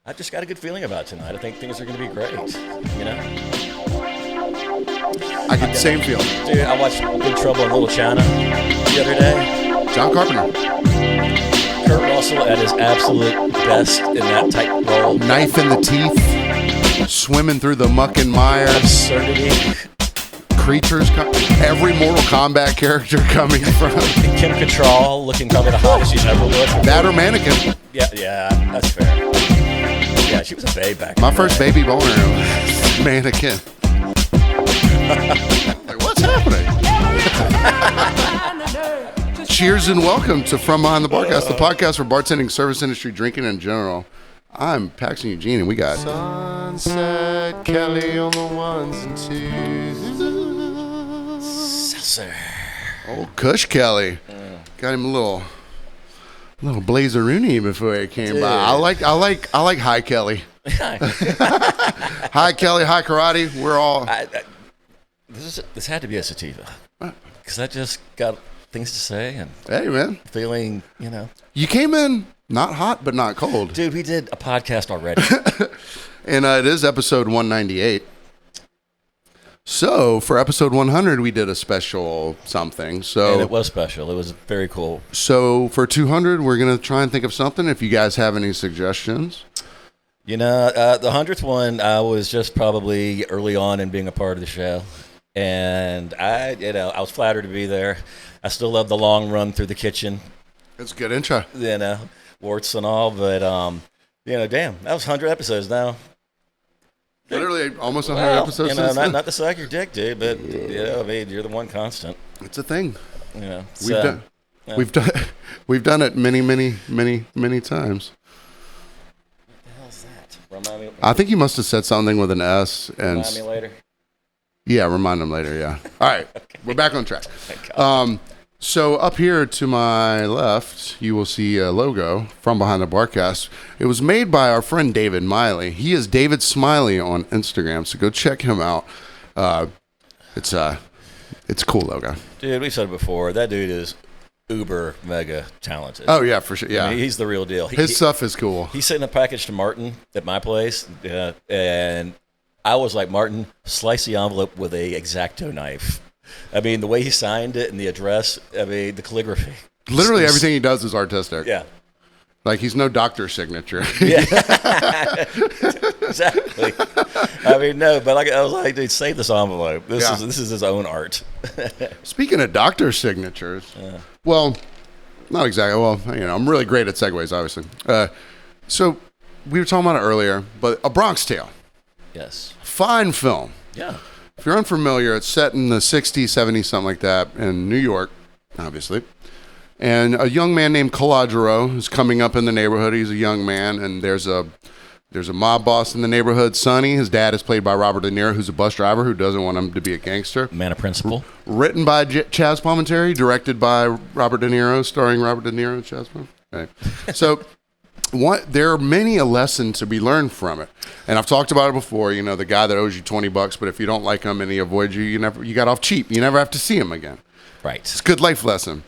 I just got a good feeling about tonight. I think things are going to be great. You know? I get the same feeling. Dude, I watched Big Trouble in Little China the other day. John Carpenter. Kurt Russell at his absolute best in that type role. Knife in the teeth. Swimming through the muck and mire. Absurdity. Creatures. Every Mortal Kombat character coming from. Kim Cattrall looking probably the hottest she's ever looked. That or Mannequin. Yeah, that's fair. Yeah, she was a babe back then. My first baby boner was Mannequin. Like, what's happening? Cheers and welcome to From Behind the Barcast, the podcast for bartending, service industry, drinking in general. I'm Paxton Eugene, and we got Sunset Kelly on the ones and twos. Seltzer. Old Kush Kelly. Got him a little blazeroonie before he came by. I like Hi Kelly. Hi Kelly, hi karate. We're all. This had to be a sativa because I just got things to say and Hey man, feeling, you know. You came in not hot but not cold, Dude, we did a podcast already. and it is episode 198. So for episode 100, we did a special something. So And it was special. It was very cool. So for 200, we're gonna try and think of something. If you guys have any suggestions. You know, the 100th one, I was just probably early on in being a part of the show. And I was flattered to be there. I still love the long run through the kitchen. It's a good intro. You know, warts and all. But, damn, that was 100 episodes now. Literally almost 100 Well, episodes. You know, since then. not to suck your dick, dude, but, I mean, you're the one constant. It's a thing. You know, We've done it many times. What the hell is that? Remind me. I think you must have said something with an S. And Remind me later. Yeah, remind them later, yeah. All right, Okay. We're back on track. Thank God. So up here to my left, you will see a logo from Behind the Barcast. It was made by our friend David Miley. He is David Smiley on Instagram, so go check him out. It's a cool logo. Dude, we've said it before. That dude is uber mega talented. Oh, yeah, for sure, yeah. I mean, he's the real deal. His stuff is cool. He sent a package to Martin at my place, and I was like, Martin, slice the envelope with a X-Acto knife. I mean, the way he signed it and the address, I mean, the calligraphy. Literally everything he does is artistic. Yeah. Like he's no doctor's signature. Yeah. Exactly. I mean, no, but I was like, dude, save this envelope. This is his own art. Speaking of doctor's signatures, well, not exactly. Well, I'm really great at segues, obviously. So we were talking about it earlier, but A Bronx Tale. Yes. Fine film. Yeah. If you're unfamiliar, it's set in the 60s, 70s, something like that, in New York, obviously. And a young man named Calogero is coming up in the neighborhood. He's a young man, and there's a mob boss in the neighborhood, Sonny. His dad is played by Robert De Niro, who's a bus driver who doesn't want him to be a gangster. Man of principle. Written by Chaz Palminteri, directed by Robert De Niro, starring Robert De Niro and Chaz Palminteri. Right. So there are many a lesson to be learned from it. And I've talked about it before, the guy that owes you $20, but if you don't like him and he avoids you, you got off cheap. You never have to see him again. Right. It's a good life lesson.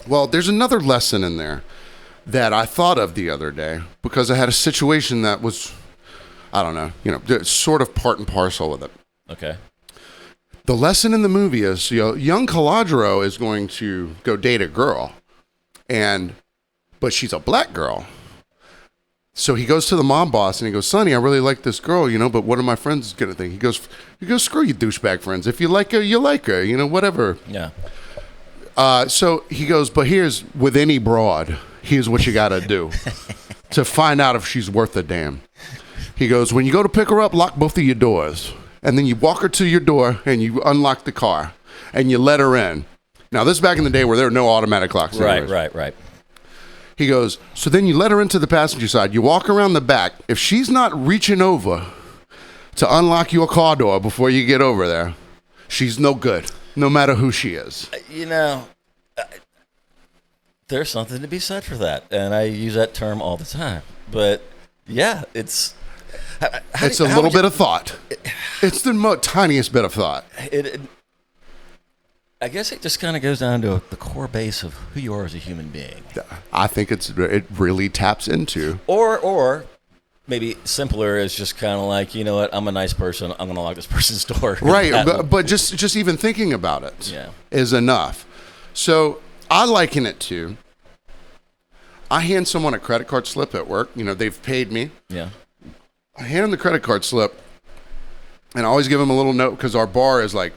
Well, there's another lesson in there that I thought of the other day because I had a situation that was, I don't know, sort of part and parcel with it. Okay. The lesson in the movie is, young Calogero is going to go date a girl, but she's a black girl. So he goes to the mob boss and he goes, Sonny, I really like this girl, but what are my friends going to think? He goes, screw you douchebag friends. If you like her, you like her, whatever. Yeah. So he goes, but with any broad, here's what you got to do to find out if she's worth a damn. He goes, when you go to pick her up, lock both of your doors. And then you walk her to your door and you unlock the car and you let her in. Now, this is back in the day where there were no automatic locks. Right. He goes, so then you let her into the passenger side. You walk around the back. If she's not reaching over to unlock your car door before you get over there, she's no good, no matter who she is. There's something to be said for that. And I use that term all the time. But, yeah, it's... It's a little bit of thought. It's the tiniest bit of thought. I guess it just kind of goes down to the core base of who you are as a human being. I think it really taps into. Or maybe simpler is just kind of like, you know what, I'm a nice person. I'm going to lock this person's door. Right, but just even thinking about it is enough. So I liken it to, I hand someone a credit card slip at work. You know, they've paid me. Yeah. I hand them the credit card slip, and I always give them a little note because our bar is like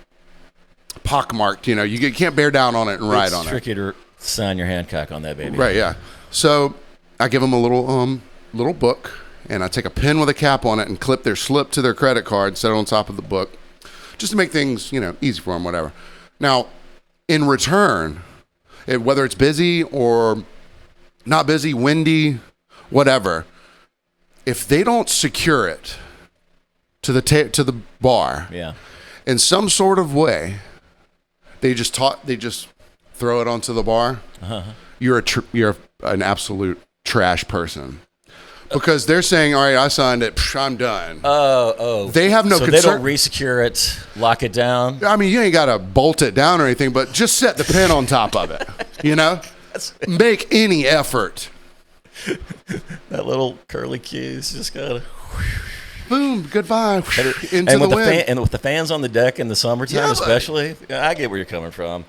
pockmarked. You know, you can't bear down on it and write on it. It's tricky to sign your Hancock on that baby. Right, yeah. So I give them a little book, and I take a pen with a cap on it and clip their slip to their credit card, set it on top of the book, just to make things, you know, easy for them, whatever. Now, in return, whether it's busy or not busy, windy, whatever, if they don't secure it to the bar, in some sort of way, they just throw it onto the bar. You're an absolute trash person. Because they're saying, all right, I signed it, I'm done. They have no concern. They don't resecure it, lock it down? I mean, you ain't got to bolt it down or anything, but just set the pen on top of it, you know? Make any effort. That little curly cue's just got to... Boom, goodbye, into and the wind. And with the fans on the deck in the summertime especially, I get where you're coming from.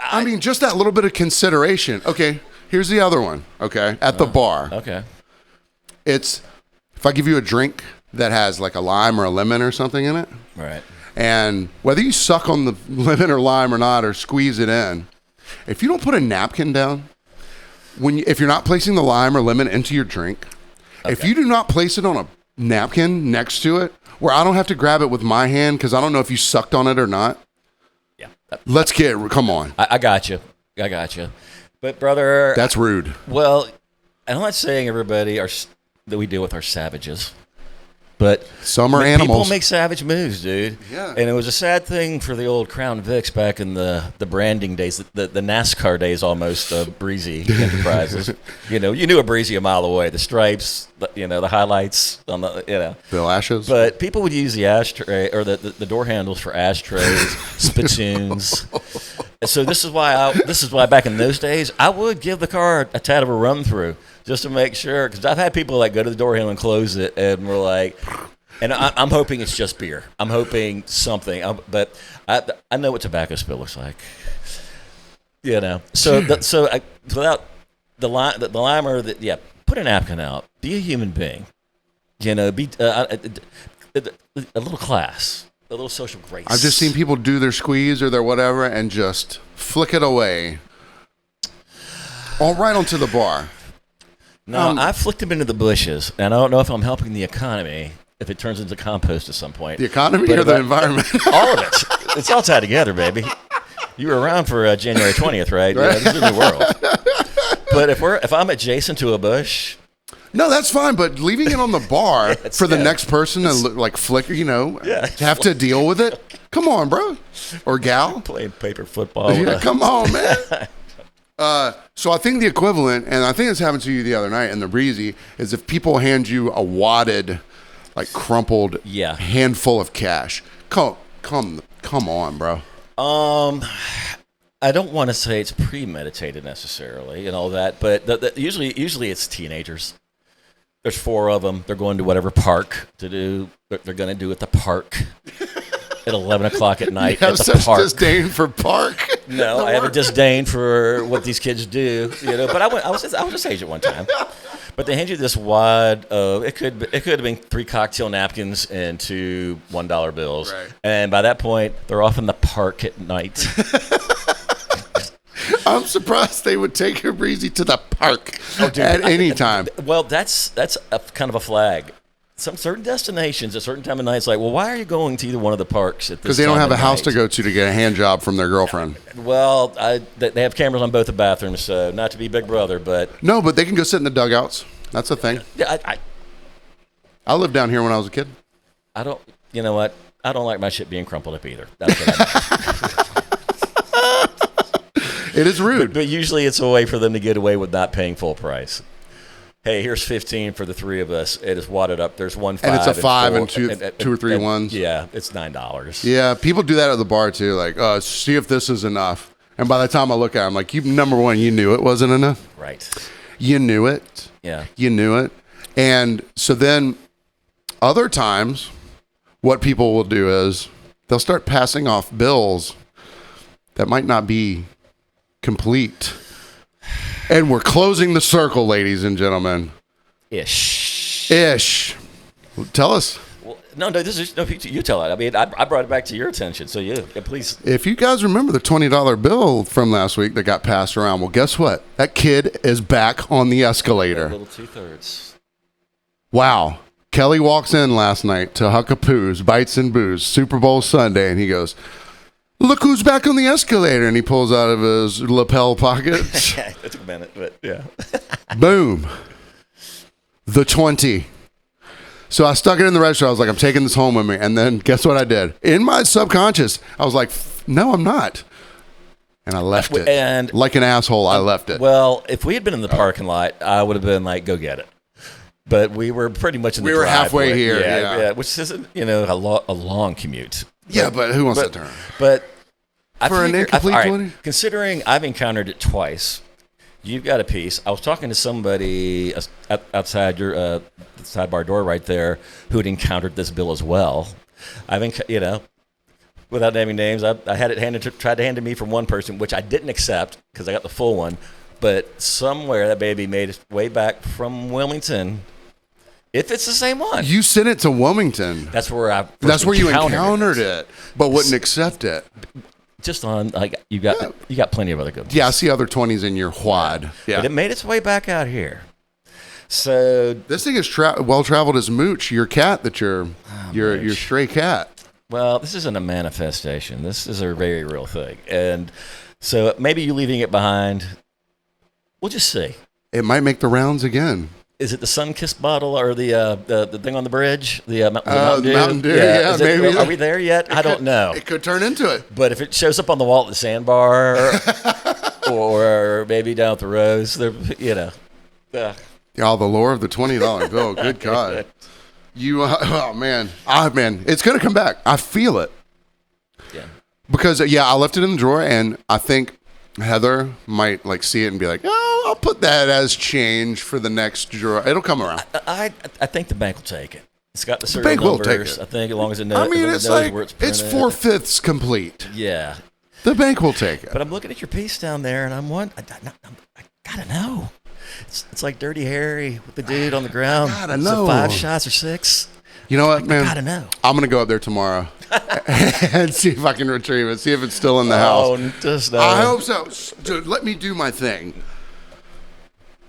I mean, just that little bit of consideration. Okay, here's the other one, okay, at the bar. Okay. It's, if I give you a drink that has like a lime or a lemon or something in it. Right. And whether you suck on the lemon or lime or not, or squeeze it in, if you don't put a napkin down, if you're not placing the lime or lemon into your drink, if you do not place it on a napkin next to it, where I don't have to grab it with my hand because I don't know if you sucked on it or not. Yeah. Come on. I got you. But brother, that's rude. Well, I'm not saying everybody that we deal with are savages. But some are animals. People make savage moves, dude. Yeah. And it was a sad thing for the old Crown Vics back in the branding days, the NASCAR days almost, Breezy Enterprises. You knew a Breezy a mile away. The stripes, the highlights on the, Bill Ashes. But people would use the ashtray or the door handles for ashtrays, spittoons. And so this is why back in those days, I would give the car a tad of a run through. Just to make sure, because I've had people like go to the door handle and close it, and we're like, and I'm hoping it's just beer. I'm hoping something, but I know what tobacco spill looks like. So without the lime or put a napkin out. Be a human being. Be a little class, a little social grace. I've just seen people do their squeeze or their whatever and just flick it away, all right onto the bar. No, I flicked them into the bushes, and I don't know if I'm helping the economy if it turns into compost at some point. The economy or the environment? All of it. It's all tied together, baby. You were around for January 20th, right? Yeah, this is a new world. But if I'm adjacent to a bush... No, that's fine, but leaving it on the bar for the next person to like flicker, have to deal with it? Come on, bro. Or gal. Playing paper football. Yeah, come on, man. So I think the equivalent, and I think this happened to you the other night in the Breezy, is if people hand you a wadded, like crumpled handful of cash. Come on, bro. I don't want to say it's premeditated necessarily and all that, but usually it's teenagers. There's 4 of them. They're going to whatever park to do. They're going to do at the park at 11 o'clock at night you have at the such park. Disdain for park. No, I have a disdain for what these kids do. But I was just age at one time. But they hand you this wad of it could have been 3 cocktail napkins and 2 $1 bills, right. And by that point they're off in the park at night. I'm surprised they would take your Breezy to the park at any time. Well, that's a kind of a flag. Some certain destinations at a certain time of night, it's like, well, why are you going to either one of the parks at this time? Because they don't have a house to go to get a hand job from their girlfriend. Well, they have cameras on both the bathrooms, so not to be Big Brother, but... No, but they can go sit in the dugouts. That's a thing. Yeah, I lived down here when I was a kid. You know what? I don't like my shit being crumpled up either. That's what It is rude. But usually it's a way for them to get away with not paying full price. Hey, here's 15 for the 3 of us. It is wadded up. There's 1 5. And it's a 5 and 2 or 3 ones. Yeah, it's $9. Yeah, people do that at the bar too. Like, see if this is enough. And by the time I look at it, I'm like, number one, you knew it wasn't enough. Right. You knew it. Yeah. You knew it. And so then other times, what people will do is they'll start passing off bills that might not be complete. And we're closing the circle, ladies and gentlemen. Ish. Tell us. Well, no, this is no. You tell it. I mean, I brought it back to your attention, so yeah, please. If you guys remember the $20 bill from last week that got passed around, well, guess what? That kid is back on the escalator. A little 2/3. Wow. Kelly walks in last night to Huckapoo's Bites and Booze, Super Bowl Sunday, and he goes, "Look who's back on the escalator." And he pulls out of his lapel pocket. It took a minute, but yeah. Boom. The 20. So I stuck it in the register. I was like, I'm taking this home with me. And then guess what I did? In my subconscious, I was like, no, I'm not. And I left it. And like an asshole, I left it. Well, if we had been in the parking lot, I would have been like, go get it. But we were pretty much in the driveway. We were halfway here. Yeah, which isn't, a long commute. Yeah, but who wants to turn? But for an incomplete 20? Considering I've encountered it twice, you've got a piece. I was talking to somebody outside your sidebar door right there who had encountered this bill as well. Without naming names, I had it tried to hand to me from one person, which I didn't accept because I got the full one. But somewhere that baby made its way back from Wilmington. If it's the same one, you sent it to Wilmington. That's where you encountered it, but wouldn't accept it. Just on, you got plenty of other good ones. Yeah, I see other 20s in your wad. Yeah, but it made its way back out here. So this thing is well traveled as Mooch, your cat that your stray cat. Well, this isn't a manifestation. This is a very real thing, and so maybe you leaving it behind. We'll just see. It might make the rounds again. Is it the Sunkist bottle or the thing on the bridge? The Mountain Dew? Mountain Dew, yeah maybe. Are we there yet? I don't know. It could turn into it. But if it shows up on the wall at the Sandbar or maybe down at the Rose, Yeah, the lore of the $20 bill. Good God. Oh, man. It's going to come back. I feel it. Yeah. Because, I left it in the drawer, and I think Heather might see it and be like, "Oh, I'll put that as change for the next drawer." It'll come around. I think the bank will take it. It's got the serial bank numbers. Will take it. I think as long as it knows. It's like where it's 4/5 complete. Yeah. The bank will take it. But I'm looking at your piece down there, and I gotta know. It's like Dirty Harry with the dude on the ground. I gotta know. 5 shots or 6. You know what, man? I gotta know. I'm gonna go up there tomorrow and see if I can retrieve it. See if it's still in the house. Oh, just no. I hope so. Dude, let me do my thing.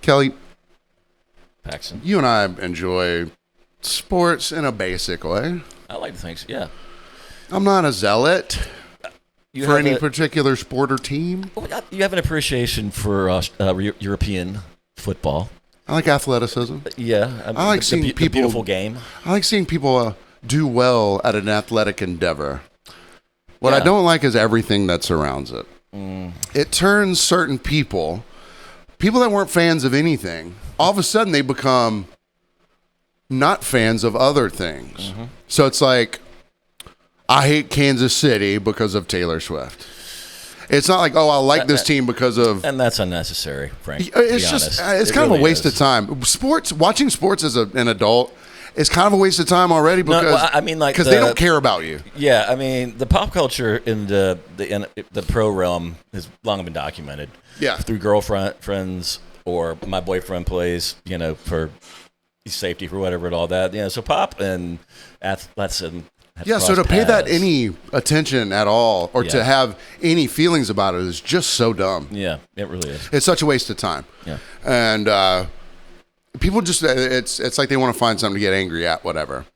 Kelly, Paxton, you and I enjoy sports in a basic way. I like to think so, yeah. I'm not a zealot for any particular sport or team. You have an appreciation for European football. I like athleticism. Yeah. I like seeing people. Beautiful game. I like seeing people do well at an athletic endeavor. What I don't like is everything that surrounds it. It turns certain people that weren't fans of anything, all of a sudden they become not fans of other things. Mm-hmm. So it's like, I hate Kansas City because of Taylor Swift. It's not like, I like this team because of... And that's unnecessary, Frank. It's just, it's kind of a waste of time. Watching sports as an adult is kind of a waste of time already because they don't care about you. Yeah, I mean, the pop culture in the pro realm has long been documented. Yeah. Through girlfriends or my boyfriend plays, for safety for whatever and all that. So pop and athleticism. So to pay that any attention at all or to have any feelings about it is just so dumb. Yeah, it really is. It's such a waste of time. Yeah. And people just, it's like they want to find something to get angry at, whatever.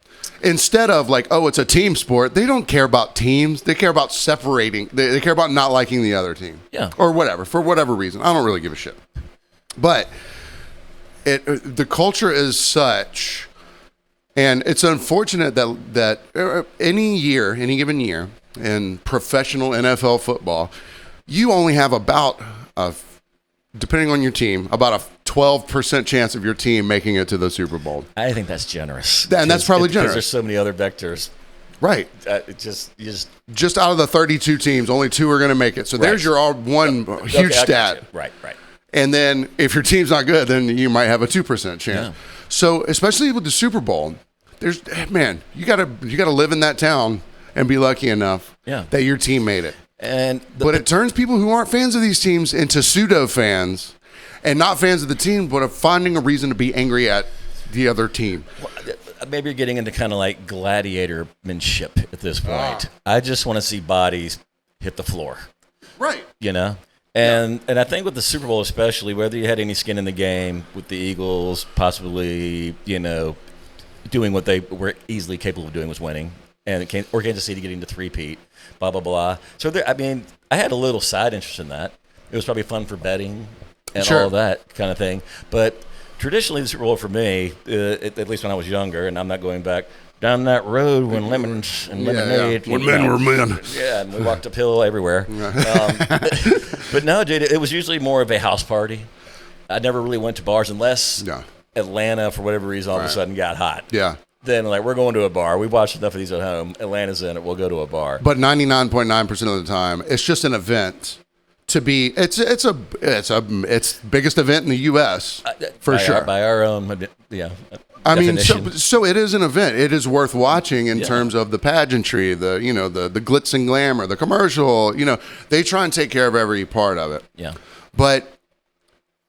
Instead of it's a team sport, they don't care about teams. They care about separating. They care about not liking the other team. Yeah. Or whatever, for whatever reason. I don't really give a shit. But the culture is such... And it's unfortunate that any given year in professional NFL football, you only have about, depending on your team, about a 12% chance of your team making it to the Super Bowl. I think that's generous. And that's probably generous. Because there's so many other vectors. Right. Just out of the 32 teams, only 2 are going to make it. So there's your one huge stat. Right. And then if your team's not good, then you might have a 2% chance. Yeah. So especially with the Super Bowl, there's man, you gotta live in that town and be lucky enough that your team made it. But it turns people who aren't fans of these teams into pseudo fans, and not fans of the team, but are finding a reason to be angry at the other team. Maybe you're getting into kind of like gladiatormanship at this point. I just want to see bodies hit the floor. Right. You know? And I think with the Super Bowl especially, whether you had any skin in the game with the Eagles, possibly, you know, doing what they were easily capable of doing was winning, or Kansas City getting to three-peat, blah, blah, blah. So, I had a little side interest in that. It was probably fun for betting and all that kind of thing. But traditionally, the Super Bowl for me, at least when I was younger, and I'm not going back down that road when lemons and lemonade. When men were men. Yeah, and we walked uphill everywhere. But no, dude, it was usually more of a house party. I never really went to bars unless Atlanta, for whatever reason, all of a sudden got hot. Yeah. Then, like, we're going to a bar. We watched enough of these at home. Atlanta's in it. We'll go to a bar. But 99.9% of the time, it's just an event. To be, it's biggest event in the U.S. For sure. By our own, I mean, definition. so it is an event. It is worth watching in terms of the pageantry, the glitz and glamour, the commercial. You know, they try and take care of every part of it. Yeah. But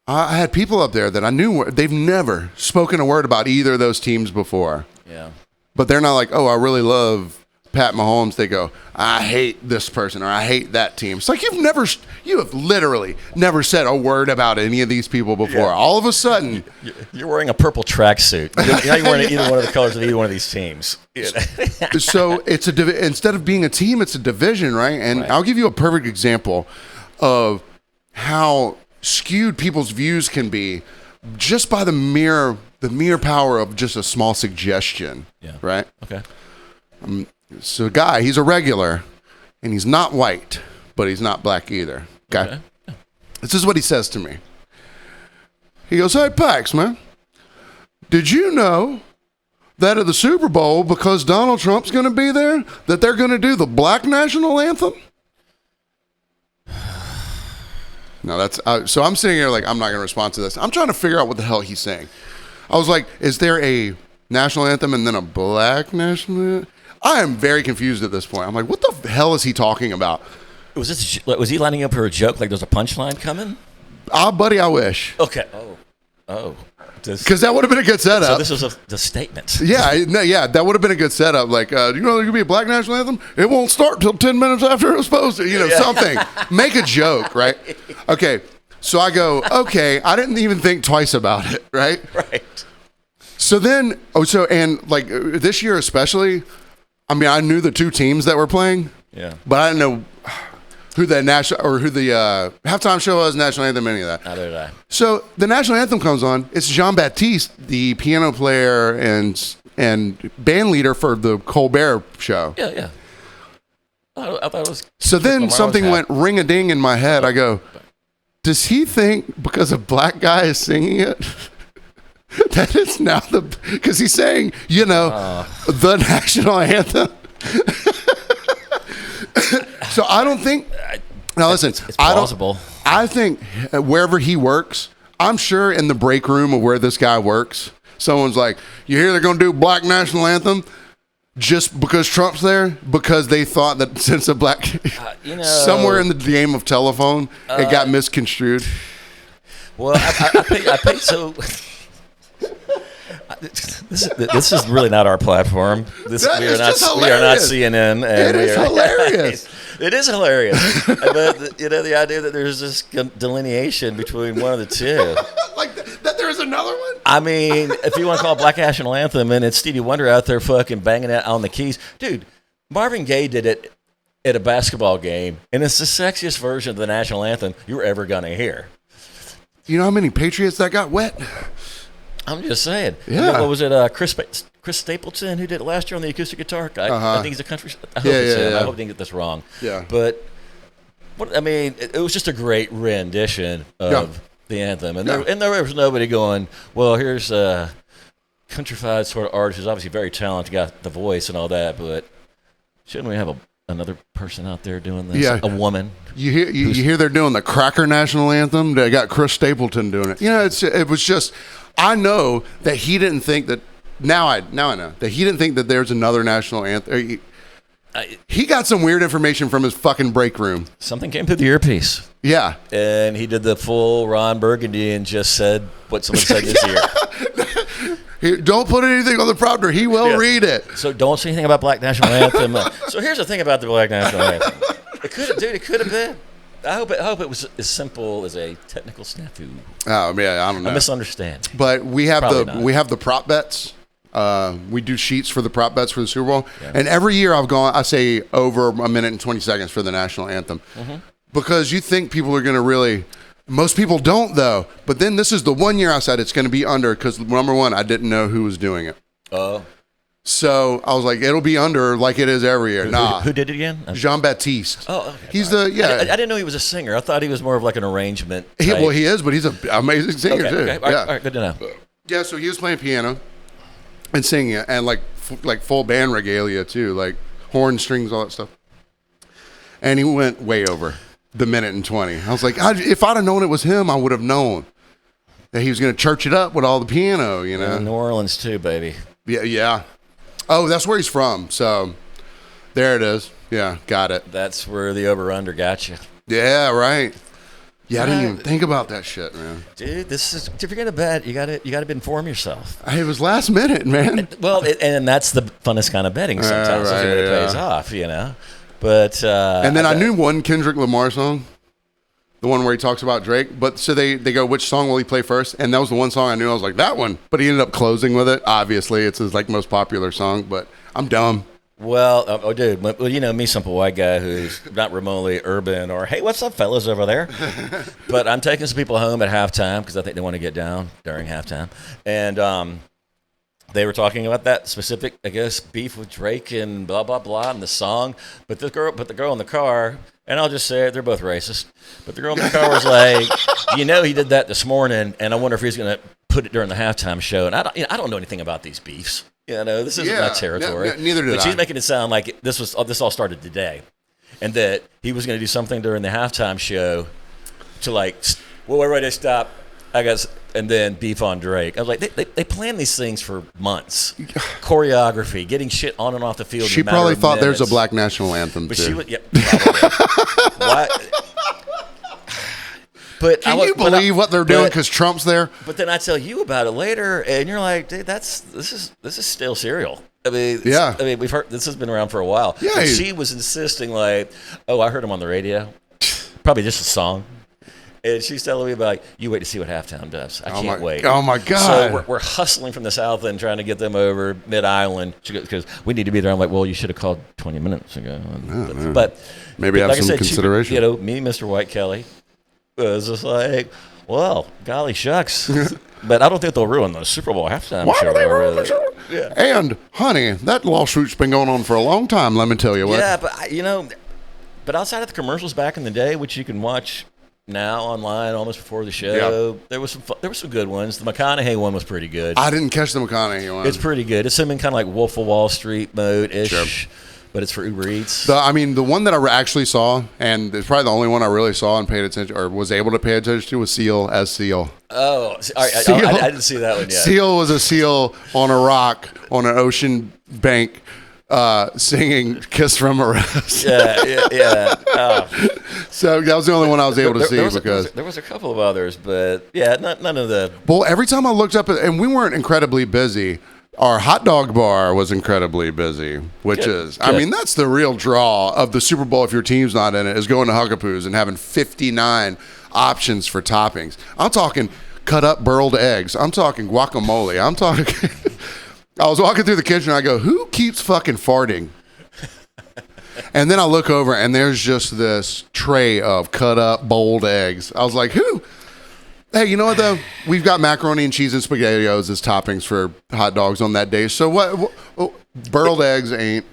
I had people up there that I knew they've never spoken a word about either of those teams before. Yeah. But they're not like, oh, I really love Pat Mahomes. They go, I hate this person or I hate that team. It's like you have literally never said a word about any of these people before. Yeah. All of a sudden, you're wearing a purple tracksuit. You're not wearing either one of the colors of either one of these teams. So it's instead of being a team, it's a division, right? And I'll give you a perfect example of how skewed people's views can be just by the mere power of just a small suggestion. Yeah. Right. Okay. So a guy, he's a regular, and he's not white, but he's not black either. Okay? Yeah. This is what he says to me. He goes, hey, Pax, man, did you know that at the Super Bowl, because Donald Trump's going to be there, that they're going to do the black national anthem? No, that's so I'm sitting here like, I'm not going to respond to this. I'm trying to figure out what the hell he's saying. I was like, is there a national anthem and then a black national anthem? I am very confused at this point. I'm like, what the hell is he talking about? Was he lining up for a joke? Like there's a punchline coming? Buddy, I wish. Okay. Oh. Because that would have been a good setup. So this was the statement. Yeah, that would have been a good setup. Like, you know, there's going to be a black national anthem. It won't start till 10 minutes after it was supposed to. You know, something. Make a joke, right? Okay. So I go, okay, I didn't even think twice about it, right? Right. So then, and like this year especially, I mean, I knew the two teams that were playing. Yeah. But I didn't know who the halftime show was, national anthem, any of that. Neither did I. So the national anthem comes on. It's Jean-Baptiste, the piano player and band leader for the Colbert show. Yeah. I thought it was. So then something went ring-a-ding in my head. I go, does he think because a black guy is singing it, that it's now because he's saying, you know, the national anthem? So I don't think. Now listen, it's plausible. I think wherever he works, I'm sure in the break room of where this guy works, someone's like, "You hear they're going to do black national anthem just because Trump's there?" Because they thought that since a black, somewhere in the game of telephone, it got misconstrued. Well, I think so. This is really not our platform. We are not CNN. And it is hilarious. It is hilarious. But the idea that there's this delineation between one of the two. Like that there's another one? I mean, if you want to call it Black National Anthem and it's Stevie Wonder out there fucking banging it on the keys. Dude, Marvin Gaye did it at a basketball game, and it's the sexiest version of the national anthem you're ever going to hear. You know how many Patriots that got wet? I'm just saying. Yeah. What was it? Chris Stapleton, who did it last year on the acoustic guitar. I think he's a country. I hope it's him. I hope I didn't get this wrong. Yeah. But it was just a great rendition of the anthem, and there was nobody going, well, here's a countrified sort of artist who's obviously very talented, got the voice and all that, but shouldn't we have another person out there doing this? Yeah. A woman. You hear they're doing the Cracker National Anthem. They got Chris Stapleton doing it. You know, it was just. I know that he didn't think that. Now I know that he didn't think that there's another national anthem. He got some weird information from his fucking break room. Something came through the earpiece. Yeah. And he did the full Ron Burgundy and just said what someone said in his ear. Don't put anything on the prompter. He will read it. So don't say anything about Black National Anthem. So here's the thing about the Black National Anthem. It could have been. I hope it was as simple as a technical snafu. Oh yeah, I don't know. A misunderstanding. But we have Probably not. the prop bets. We do sheets for the prop bets for the Super Bowl, and every year I say over a minute and 20 seconds for the national anthem, because you think people are going to really. Most people don't though. But then this is the one year I said it's going to be under because number one, I didn't know who was doing it. Oh. So I was like, it'll be under like it is every year. Who did it again? Jean-Baptiste. Oh, okay. He's I didn't know he was a singer. I thought he was more of like an arrangement. He is, but he's an amazing singer too. Okay. All right, good to know. Yeah, so he was playing piano and singing it, and like full band regalia too, like horn, strings, all that stuff. And he went way over the minute and 20. I was like, if I'd have known it was him, I would have known that he was going to church it up with all the piano, you know. New Orleans too, baby. Yeah. Oh, that's where he's from. So there it is. Yeah, got it. That's where the over-under got you. Yeah, right. Yeah, I didn't even think about that shit, man. Dude, if you're gonna bet, you gotta inform yourself. It was last minute, man. And that's the funnest kind of betting sometimes. Right, it pays off, you know. But and then I knew one Kendrick Lamar song, the one where he talks about Drake. But so they go, which song will he play first? And that was the one song I knew. I was like, that one. But he ended up closing with it. Obviously, it's his like most popular song. But I'm dumb. Well, dude, you know me, simple white guy who's not remotely urban or, hey, what's up, fellas over there? But I'm taking some people home at halftime because I think they want to get down during halftime. And they were talking about that specific, I guess, beef with Drake and blah, blah, blah, and the song. But the girl in the car, and I'll just say it, they're both racist. But the girl in the car was like, you know, he did that this morning, and I wonder if he's going to put it during the halftime show. And I don't know anything about these beefs. You know, this isn't my territory. Neither did I. But she's making it sound like this all started today, and that he was going to do something during the halftime show to like, well, wait, stop. I guess, and then beef on Drake. I was like, they plan these things for months. Choreography, getting shit on and off the field. She probably thought there's a black national anthem but too. She would, yeah, probably. Why? But can you believe what they're doing because Trump's there? But then I tell you about it later, and you're like, dude, this is stale cereal. I mean, yeah. I mean, we've heard this has been around for a while. Yeah. But she was insisting, like, oh, I heard him on the radio. Probably just a song. And she's telling me about, you wait to see what halftime does. I can't wait. Oh my God! So we're hustling from the South End trying to get them over Mid-Island because we need to be there. I'm like, well, you should have called 20 minutes ago. But maybe have some consideration. You know, me, Mr. White Kelly, was just like, well, golly shucks. But I don't think they'll ruin the Super Bowl halftime Why show. would they ruin the show? Yeah. And, honey, that lawsuit's been going on for a long time, let me tell you what. Yeah, but outside of the commercials back in the day, which you can watch now online almost before the show, there was some good ones. The McConaughey one was pretty good. I didn't catch the McConaughey one. It's pretty good. It's something kind of like Wolf of Wall Street mode-ish. Sure. But it's for Uber Eats. The one that I actually saw, and it's probably the only one I really saw and paid attention, or was able to pay attention to, was Seal as Seal. Oh, I didn't see that one yet. Seal was a seal on a rock on an ocean bank, singing "Kiss from a Rose." Yeah. Oh. So that was the only one I was able to see because there was a couple of others, but yeah, none of the. Well, every time I looked up, and we weren't incredibly busy. Our hot dog bar was incredibly busy, which I mean, that's the real draw of the Super Bowl if your team's not in it, is going to Huckapoo's and having 59 options for toppings. I'm talking cut up burled eggs. I'm talking guacamole. I'm talking... I was walking through the kitchen and I go, who keeps fucking farting? And then I look over and there's just this tray of cut up boiled eggs. I was like, who... Hey, you know what, though? We've got macaroni and cheese and SpaghettiOs as toppings for hot dogs on that day. So what burled eggs ain't.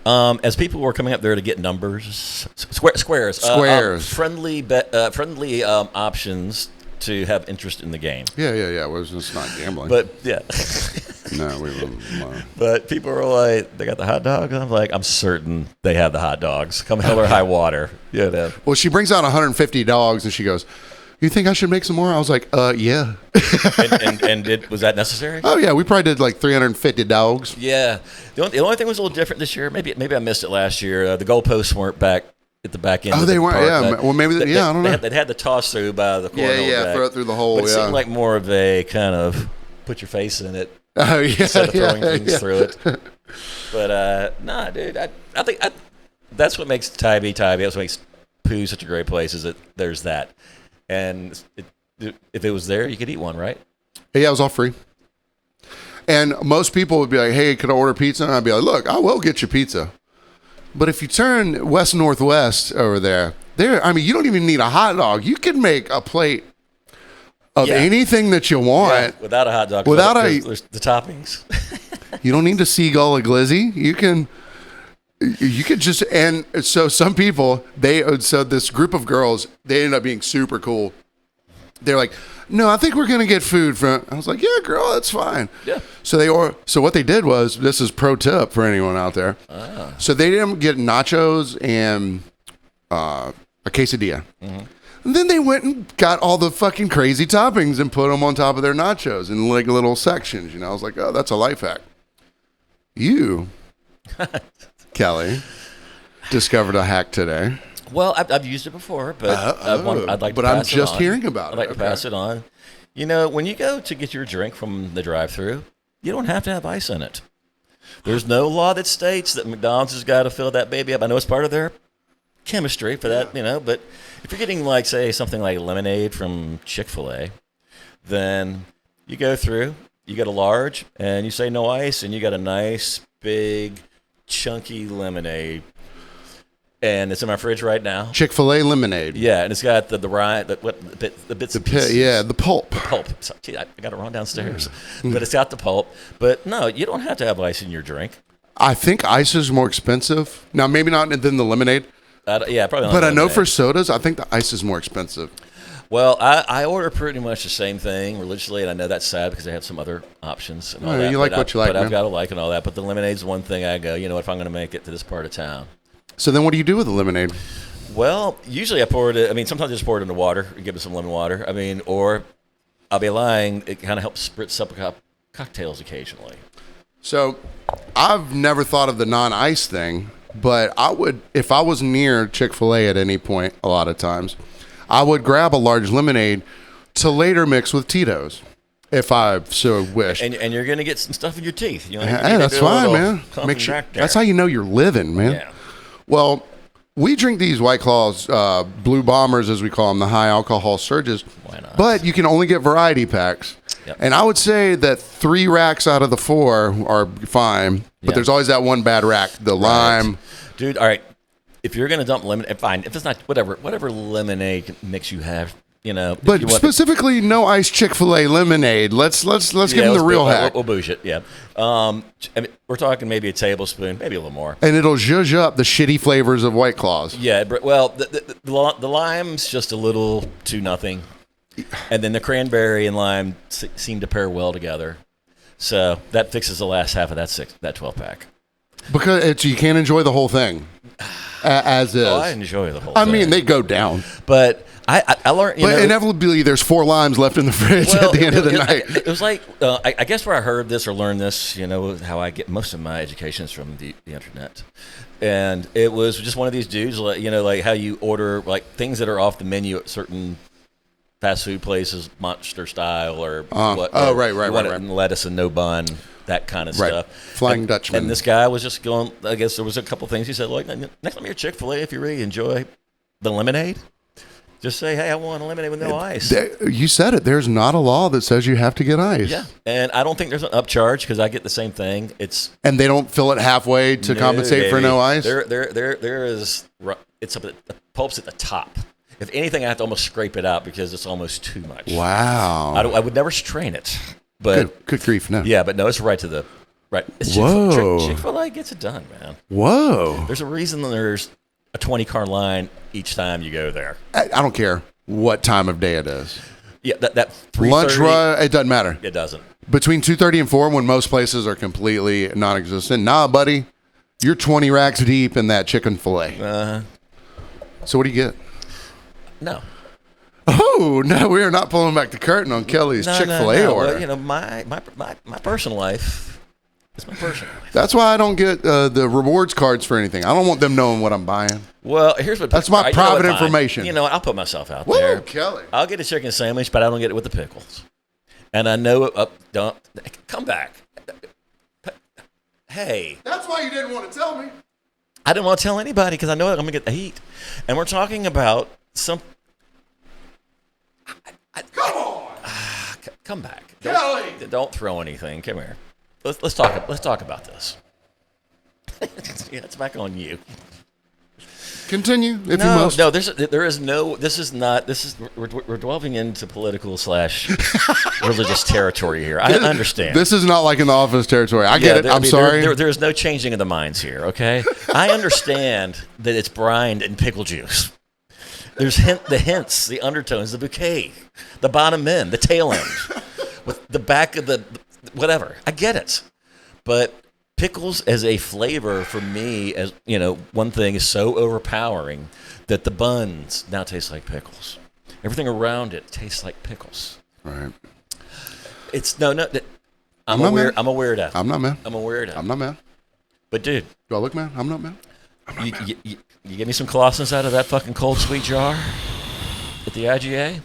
As people were coming up there to get numbers, squares. Friendly options to have interest in the game. Yeah. It was just not gambling. But, yeah. No, we wouldn't. But people were like, they got the hot dogs? And I'm like, I'm certain they have the hot dogs. Come hell or high water. You know. Well, she brings out 150 dogs, and she goes... You think I should make some more? I was like, yeah. Was that necessary? Oh yeah, we probably did like 350 dogs. Yeah. The only thing was a little different this year. Maybe I missed it last year. The goalposts weren't back at the back end. Oh, they weren't. Yeah. Well, maybe. I don't know. They had the toss through by the corner. Yeah. Throw it through the hole. But it seemed like more of a kind of put your face in it. Oh yeah. Instead of throwing things through it. But nah, dude. I think that's what makes Tybee. That's what makes Pooh such a great place. Is that there's that, and if it was there, you could eat one, right? Yeah, it was all free. And most people would be like, "Hey, could I order pizza?" And I'd be like, "Look, I will get you pizza." But if you turn west northwest over there, I mean, you don't even need a hot dog. You can make a plate of anything that you want without a hot dog. There's the toppings. You don't need to seagull a glizzy. You could just, and so some people, so this group of girls, they ended up being super cool. They're like, no, I think we're going to get food from, I was like, yeah, girl, that's fine. Yeah. So what they did was, this is pro tip for anyone out there. So they didn't get nachos and a quesadilla. Mm-hmm. And then they went and got all the fucking crazy toppings and put them on top of their nachos in like little sections. I was like, oh, that's a life hack. You, Kelly, discovered a hack today. Well, I've used it before, but I'd like to pass it on. But I'm just hearing about it. I'd like to pass it on. When you go to get your drink from the drive-thru, you don't have to have ice in it. There's no law that states that McDonald's has got to fill that baby up. I know it's part of their chemistry for that, but if you're getting, like, say, something like lemonade from Chic Fil A, then you go through, you get a large, and you say no ice, and you got a nice, big, chunky lemonade. And it's in my fridge right now. Chick Fil A lemonade. Yeah, and it's got the rind, the bits and pieces. Yeah, the pulp. The pulp. Gee, I got it wrong downstairs, but it's got the pulp. But no, you don't have to have ice in your drink. I think ice is more expensive now. Maybe not than the lemonade. Yeah, probably not. But I know for sodas, I think the ice is more expensive. Well, I order pretty much the same thing religiously, and I know that's sad because they have some other options and all that. You like what you like, but I've got to like and all that. But the lemonade's one thing I go, if I'm going to make it to this part of town. So then what do you do with the lemonade? Well, usually I pour it, sometimes I just pour it into water and give it some lemon water. Or I'll be lying, it kind of helps spritz up cocktails occasionally. So I've never thought of the non-ice thing, but I would, if I was near Chick Fil A at any point, a lot of times, I would grab a large lemonade to later mix with Tito's, if I so wished. And you're going to get some stuff in your teeth. Hey, that's fine, man. Make sure, that's how you know you're living, man. Yeah. Well, we drink these White Claws, Blue Bombers, as we call them, the high alcohol surges. Why not? But you can only get variety packs. Yep. And I would say that 3 racks out of the 4 are fine. But there's always that one bad rack, the lime. Dude, all right. If you're going to dump lemonade, fine. If it's not, whatever lemonade mix you have, But specifically, no ice Chick-fil-A lemonade. Let's give them the real hack. We'll boosh it, yeah. We're talking maybe a tablespoon, maybe a little more. And it'll zhuzh up the shitty flavors of White Claws. Yeah, well, the lime's just a little too nothing. And then the cranberry and lime seem to pair well together. So that fixes the last half of that 12-pack. Because you can't enjoy the whole thing as is. Oh, I enjoy the whole thing. I mean, they go down. But I learned, but inevitably, there's 4 limes left in the fridge at the end of the night. It was like, I guess where I heard this or learned this, how I get most of my education is from the internet. And it was just one of these dudes, like how you order like things that are off the menu at certain fast food places, monster style or what. Oh, right. And lettuce and no bun, that kind of stuff. Flying Dutchman. And this guy was just going, I guess there was a couple things he said, like, next time you're at Chick-fil-A, if you really enjoy the lemonade, just say, hey, I want a lemonade with no ice. You said it. There's not a law that says you have to get ice. Yeah, and I don't think there's an upcharge because I get the same thing. And they don't fill it halfway to compensate for no ice? There is, it's up at the pulp's at the top. If anything, I have to almost scrape it out because it's almost too much. Wow. I would never strain it. But good grief, no. Yeah, but no, it's right to the right. Whoa. Chick-fil-A gets it done, man. Whoa. There's a reason there's a 20-car line each time you go there. I don't care what time of day it is. Yeah, that lunch rush, it doesn't matter. It doesn't. Between 2:30 and 4, when most places are completely non-existent. Nah, buddy, you're 20 racks deep in that chicken fillet. Uh-huh. So what do you get? No. Oh no, we are not pulling back the curtain on Kelly's Chick Fil A order. Well, you know, my personal life is my personal life. That's why I don't get the rewards cards for anything. I don't want them knowing what I'm buying. Well, here's what. That's my private information. You know what? I'll put myself out Whoa, there. Kelly. I'll get a chicken sandwich, but I don't get it with the pickles. And I know don't come back. Hey. That's why you didn't want to tell me. I didn't want to tell anybody because I know I'm going to get the heat. And we're talking about some. Come on. Come back. Kelly. Don't throw anything. Come here. Let's talk. Let's talk about this. Yeah, it's back on you. Continue if you must. No, there is no. This is not. We're delving into political / religious territory here. I understand. This is not like in the Office territory. I get it. I'm sorry. There is no changing of the minds here. Okay, I understand that it's brined in pickle juice. There's the hints, the undertones, the bouquet, the bottom end, the tail end, with the back of the whatever. I get it, but pickles as a flavor for me, as you know, one thing is so overpowering that the buns now taste like pickles. Everything around it tastes like pickles. Right. It's no. I'm a weirdo. I'm not mad. I'm a weirdo. I'm not mad. But dude, do I look mad? I'm not mad. You give me some Colossals out of that fucking cold sweet jar at the IGA.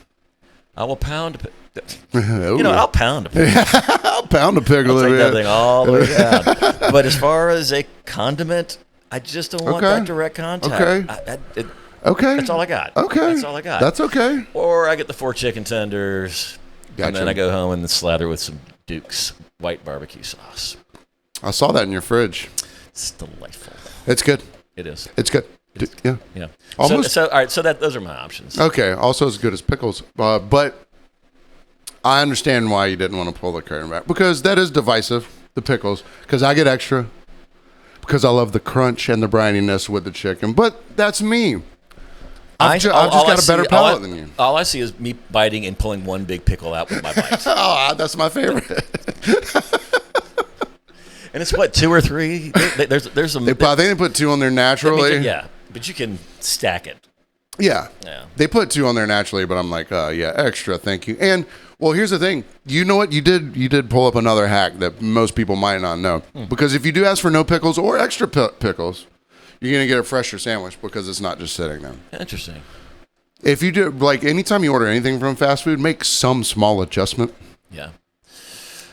I will pound. I'll pound a pickle. I'll pound a pickle. I'll take that thing all the way down. But as far as a condiment, I just don't want that direct contact. Okay. Okay. That's all I got. Okay. That's all I got. That's okay. Or I get the 4 chicken tenders, and then I go home and slather with some Duke's white barbecue sauce. I saw that in your fridge. It's delightful. It's good. It is. It's good. Yeah. Yeah. Almost. So all right. So those are my options. Okay. Also as good as pickles, but I understand why you didn't want to pull the curtain back because that is divisive. The pickles, because I get extra, because I love the crunch and the brininess with the chicken. But that's me. I've just got a better palate than you. All I see is me biting and pulling one big pickle out with my bites. Oh, that's my favorite. And it's what, 2 or 3? There's some. I think they put 2 on there naturally. Yeah, but you can stack it. Yeah. Yeah. They put 2 on there naturally, but I'm like, yeah, extra, thank you. And well, here's the thing. You know what? You did pull up another hack that most people might not know. Because if you do ask for no pickles or extra pickles, you're gonna get a fresher sandwich because it's not just sitting there. Interesting. If you do, like, anytime you order anything from fast food, make some small adjustment. Yeah.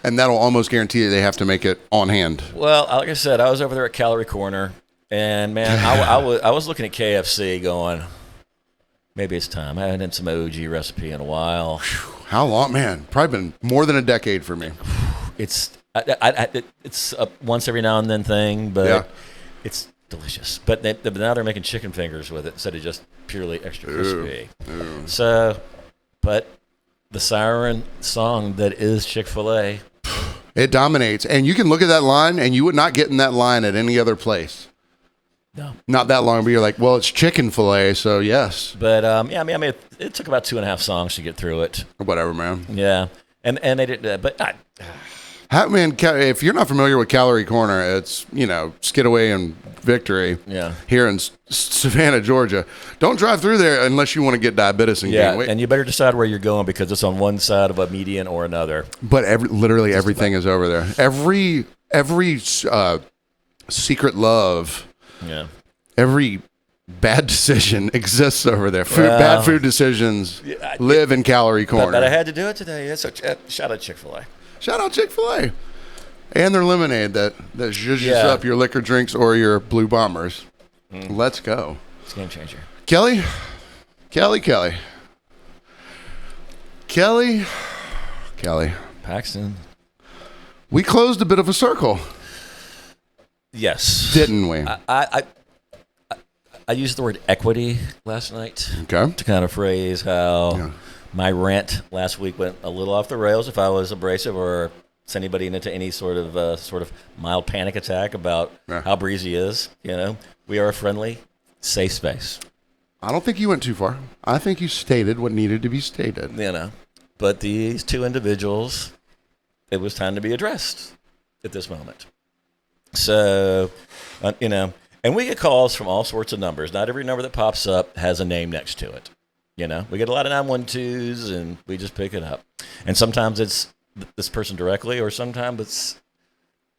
And that'll almost guarantee that they have to make it on hand. Well, like I said, I was over there at Calorie Corner, and man, I was looking at KFC going, maybe it's time. I haven't had some OG recipe in a while. How long, man? Probably been more than a decade for me. It's a once every now and then thing, but it's delicious. But now they're making chicken fingers with it instead of just purely extra crispy. Ooh. So, but the siren song that is Chick Fil A, it dominates, and you can look at that line, and you would not get in that line at any other place. No, not that long. But you're like, well, it's chicken fillet, so yes. But yeah, I mean, it took about 2.5 songs to get through it. Whatever, man. Yeah, and they did, but man, if you're not familiar with Calorie Corner, it's Skidaway and Victory. Yeah. Here in Savannah, Georgia. Don't drive through there unless you want to get diabetes and gain weight. And you better decide where you're going because it's on one side of a median or another. But literally everything is over there. Every secret love. Yeah. Every bad decision exists over there. Bad food decisions live in Calorie Corner. But I had to do it today. So shout out Chick Fil A. Shout out Chick Fil A. And their lemonade that zhuzhes up your liquor drinks or your Blue Bombers. Let's go. It's a game changer. Kelly. Paxton. We closed a bit of a circle. Yes. Didn't we? I used the word equity last night to kind of phrase how my rant last week went a little off the rails if I was abrasive or sent anybody into any sort of mild panic attack about how Breezy is. We are a friendly, safe space. I don't think you went too far. I think you stated what needed to be stated. But these 2 individuals, it was time to be addressed at this moment. So, and we get calls from all sorts of numbers. Not every number that pops up has a name next to it. We get a lot of 912s, and we just pick it up. And sometimes it's this person directly, or sometimes it's,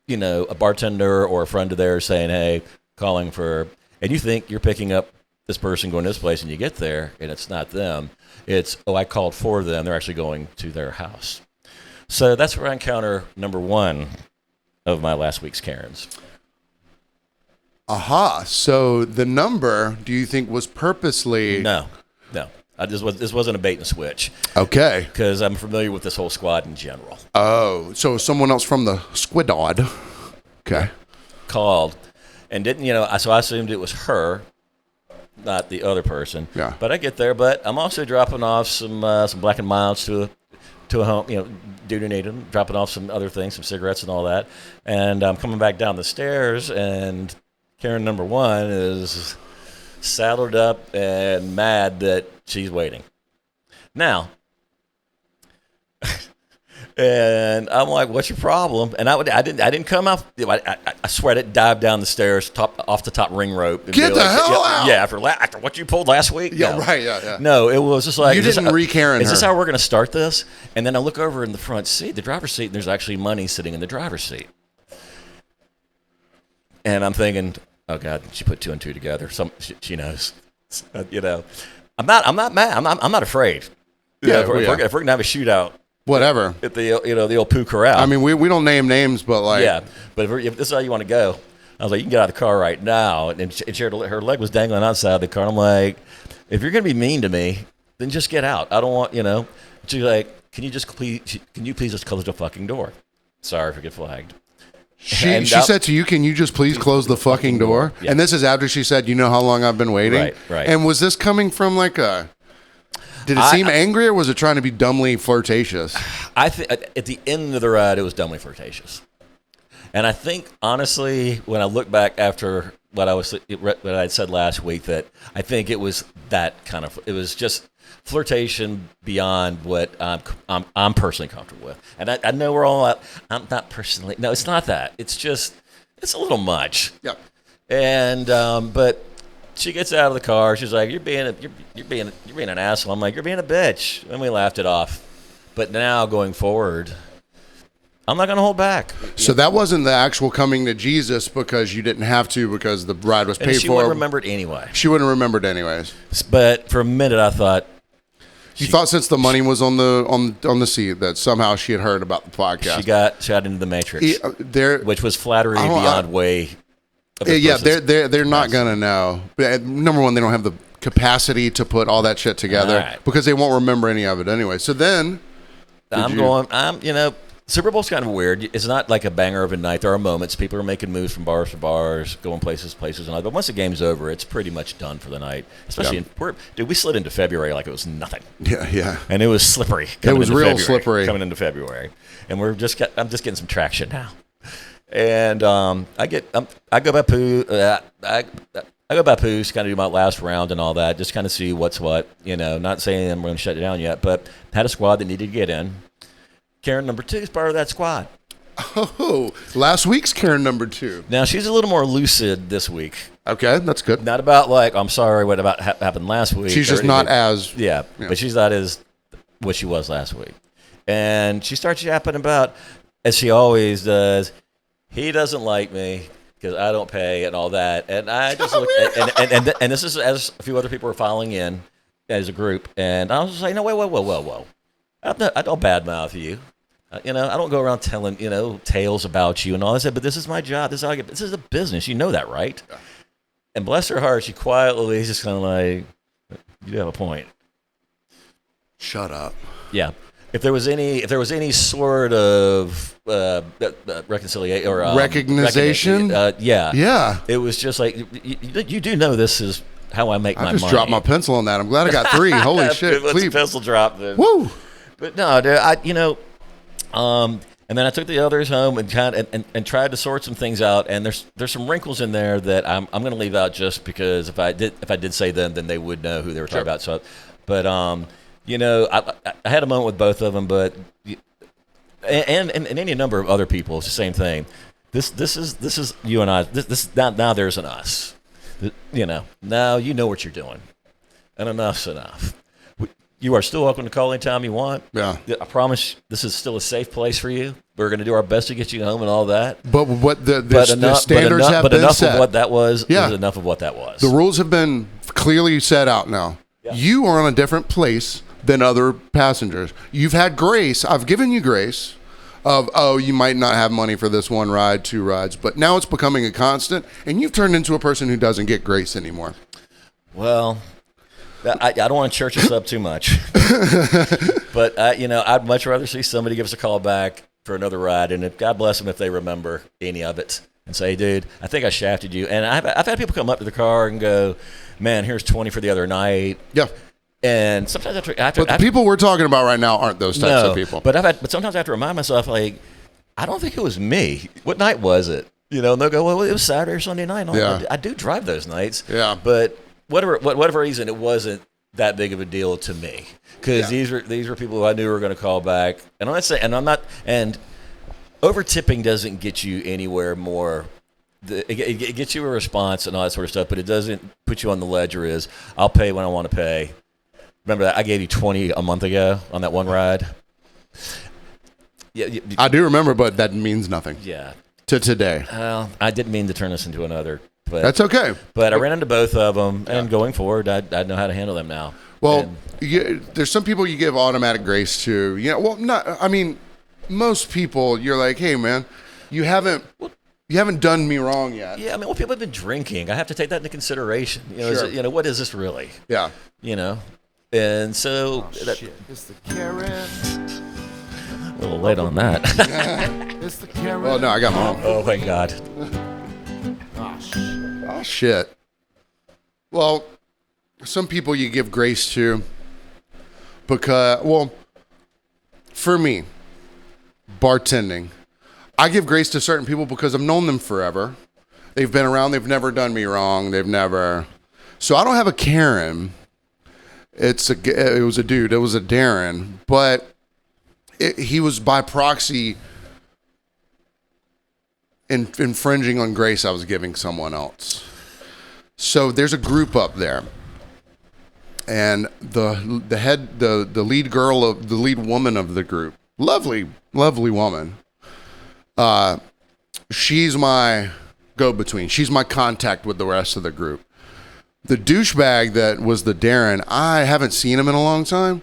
a bartender or a friend of theirs saying, hey, calling for, and you think you're picking up this person going to this place, and you get there, and it's not them. It's, I called for them. They're actually going to their house. So that's where I encounter number one of my last week's Karens. Aha. So the number, do you think, was purposely... No. This wasn't a bait and switch. Okay. Because I'm familiar with this whole squad in general. Oh, so someone else from the squidod. Okay. Called and didn't, so I assumed it was her, not the other person. Yeah. But I get there, but I'm also dropping off some Black and Milds to a home, dude who needed them, dropping off some other things, some cigarettes and all that. And I'm coming back down the stairs, and Karen number one is saddled up and mad that she's waiting. Now, and I'm like, "What's your problem?" And I didn't come out. I swear I didn't dive down the stairs, off the top ring rope. And Get the hell out! Yeah, after what you pulled last week. Yeah, no. right. Yeah. No, it was just like You didn't re-Karen Is her. this how we're going to start this? And then I look over in the front seat, the driver's seat, and there's actually money sitting in the driver's seat. And I'm thinking, oh God, she put two and two together. She knows. I'm not mad. I'm not afraid. Yeah, if we're going to have a shootout. Whatever. At the old Pooh Corral. I mean, we don't name names, but like... Yeah, but if this is how you want to go, I was like, you can get out of the car right now. And her leg was dangling outside the car. I'm like, if you're going to be mean to me, then just get out. I don't want, She's like, can you please just close the fucking door? Sorry if I get flagged. She said to you, can you just please close the fucking door? Yeah. And this is after she said, you know how long I've been waiting? Right. And was this coming from like a... Did it seem angry, or was it trying to be dumbly flirtatious? I think at the end of the ride, it was dumbly flirtatious. And I think, honestly, when I look back after what I had said last week, that I think it was that kind of, it was just flirtation beyond what I'm personally comfortable with. And I know we're all out. I'm not personally. No, it's not that. It's just, it's a little much. Yep. And but she gets out of the car. She's like, "You're being an asshole." I'm like, "You're being a bitch," and we laughed it off. But now going forward, I'm not going to hold back. So that wasn't the actual coming to Jesus because you didn't have to, because the ride was paid and she for. wouldn't remember it anyway. She wouldn't remember it anyways. But for a minute, I thought. You thought since the money was on the seat that somehow she had heard about the podcast. She got shot into the Matrix, which was flattery beyond way. Yeah, they're not gonna know. Number one, they don't have the capacity to put all that shit together because they won't remember any of it anyway. So then, Super Bowl's kind of weird. It's not like a banger of a night. There are moments. People are making moves from bars to bars, going places, and all. But once the game's over, it's pretty much done for the night. Especially, we slid into February like it was nothing. Yeah. And it was slippery. It was real slippery coming into February, and I'm just getting some traction now. And I go by Pooh. I go by Pooh to kind of do my last round and all that, just kind of see what's what. Not saying I'm going to shut it down yet, but had a squad that needed to get in. Karen number 2 is part of that squad. Oh, last week's Karen number 2. Now she's a little more lucid this week. Okay, that's good. Not about like, I'm sorry what about happened last week. She's just not as but she's not as what she was last week. And she starts yapping about, as she always does, he doesn't like me because I don't pay and all that. And I just look and this is as a few other people were filing in as a group, and I was just like, no, whoa. I don't badmouth you. I don't go around telling, tales about you and all that. But this is my job. This is a business. You know that, right? Yeah. And bless her heart, she quietly is just kind of like, you do have a point. Shut up. Yeah. If there was any sort of reconciliation or recognition, yeah, it was just like you do know this is how I make my money. I just dropped my pencil on that. I'm glad I got 3. Holy shit! Let's pencil drop then. Woo! But no, dude, and then I took the others home and and tried to sort some things out. And there's some wrinkles in there that I'm going to leave out just because if I did say them, then they would know who they were talking about. So, but I had a moment with both of them, but and any number of other people, it's the same thing. This is you and I. This now there's an us. Now you know what you're doing, and enough's enough. You are still welcome to call anytime you want. Yeah. I promise this is still a safe place for you. We're going to do our best to get you home and all that. But what the standards have been enough set. of what that was Yeah. is enough of what that was. The rules have been clearly set out now. Yeah. You are on a different place than other passengers. You've had grace. I've given you grace of, you might not have money for this one ride, 2 rides, but now it's becoming a constant, and you've turned into a person who doesn't get grace anymore. Well, I don't want to church us up too much, but I'd much rather see somebody give us a call back for another ride, and God bless them if they remember any of it, and say, "Dude, I think I shafted you." And I've had people come up to the car and go, "Man, here's 20 for the other night." Yeah. And sometimes But the people we're talking about right now aren't those types of people. But sometimes I have to remind myself, like, I don't think it was me. What night was it? And they'll go, "Well, it was Saturday or Sunday night." Yeah. I do drive those nights. Yeah. But whatever reason, it wasn't that big of a deal to me, because these were people who I knew were going to call back. And I'm not. And over tipping doesn't get you anywhere more. It gets you a response and all that sort of stuff, but it doesn't put you on the ledger. I'll pay when I want to pay. Remember that I gave you 20 a month ago on that one ride. Yeah, I do remember, but that means nothing. Yeah. To today. Well, I didn't mean to turn this into another. But That's okay. But I ran into both of them, and going forward, I know how to handle them now. Well, there's some people you give automatic grace to. Most people, you're like, "Hey, man, you haven't done me wrong yet." Yeah, people have been drinking. I have to take that into consideration. Sure. What is this really? Yeah. And so Shit. It's the Karen. a little late on that. It's the Karen. Well, no, I got my own. Oh, thank God. Oh, shit. Oh, shit. Well, some people you give grace to because, for me, bartending, I give grace to certain people because I've known them forever. They've been around. They've never done me wrong. So I don't have a Karen. It was a dude. It was a Darren, but he was by proxy infringing on grace I was giving someone else. So there's a group up there, and the lead woman of the group, lovely woman. She's my go-between. She's my contact with the rest of the group. The douchebag that was the Darren, I haven't seen him in a long time,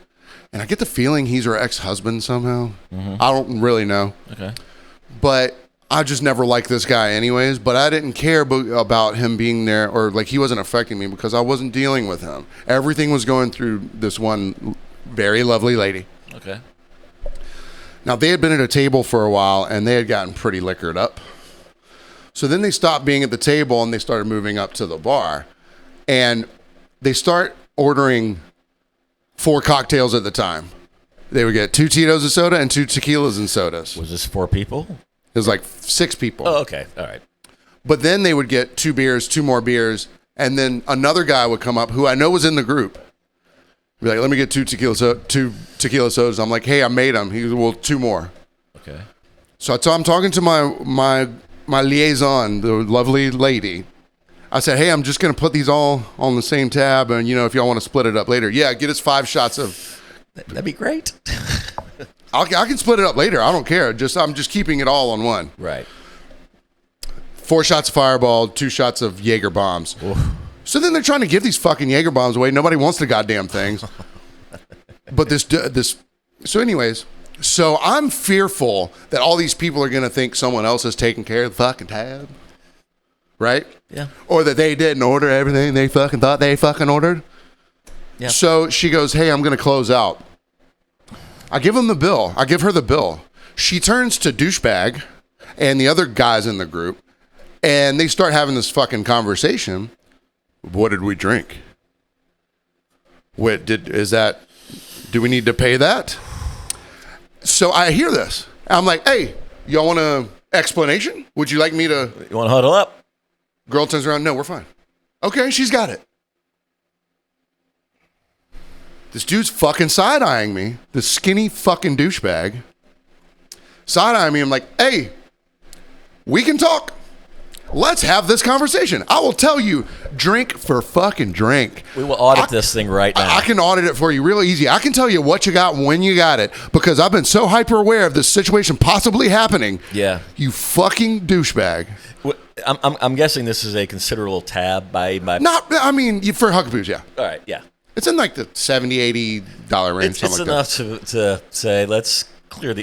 and I get the feeling he's her ex-husband somehow. Mm-hmm. I don't really know. Okay. But I just never liked this guy anyways, but I didn't care about him being there, or like he wasn't affecting me because I wasn't dealing with him. Everything was going through this one very lovely lady. Okay. Now, they had been at a table for a while, and they had gotten pretty liquored up. So then they stopped being at the table, and they started moving up to the bar. And they start ordering 4 cocktails at the time. They would get 2 Tito's and soda and 2 tequilas and sodas. Was this 4 people? It was like 6 people. Oh, okay. All right. But then they would get 2 beers, 2 more beers, and then another guy would come up who I know was in the group. Be like, "Let me get 2 tequila sodas." I'm like, "Hey, I made them." He goes, "Well, 2 more." Okay. So I'm talking to my liaison, the lovely lady. I said, "Hey, I'm just going to put these all on the same tab, and if y'all want to split it up later." "Yeah, get us 5 shots of." That'd be great. I can split it up later. I don't care. I'm just keeping it all on one. Right. 4 shots of Fireball, 2 shots of Jaeger bombs. Oof. So then they're trying to give these fucking Jaeger bombs away. Nobody wants the goddamn things. But so anyways, so I'm fearful that all these people are going to think someone else is taking care of the fucking tab. Right? Yeah. Or that they didn't order everything they fucking thought they fucking ordered. Yeah. So she goes, "Hey, I'm going to close out." I give them the bill. I give her the bill. She turns to douchebag and the other guys in the group, and they start having this fucking conversation. "What did we drink? Do we need to pay that?" So I hear this. I'm like, "Hey, y'all want an explanation? Would you like me to?" You want to huddle up? Girl turns around. "No, we're fine." Okay, she's got it. This dude's fucking side-eyeing me. This skinny fucking douchebag. Side-eyeing me. I'm like, "Hey, we can talk. let's have this conversation. I will tell you, drink for fucking drink. We will audit this thing right now. I can audit it for you real easy. I can tell you what you got when you got it because I've been so hyper aware of this situation possibly happening. Yeah. You fucking douchebag. I'm guessing this is a considerable tab by. Not, I mean, for Huckaboos, yeah. All right, yeah. It's in like the $70, $80 range. It's enough to say let's figure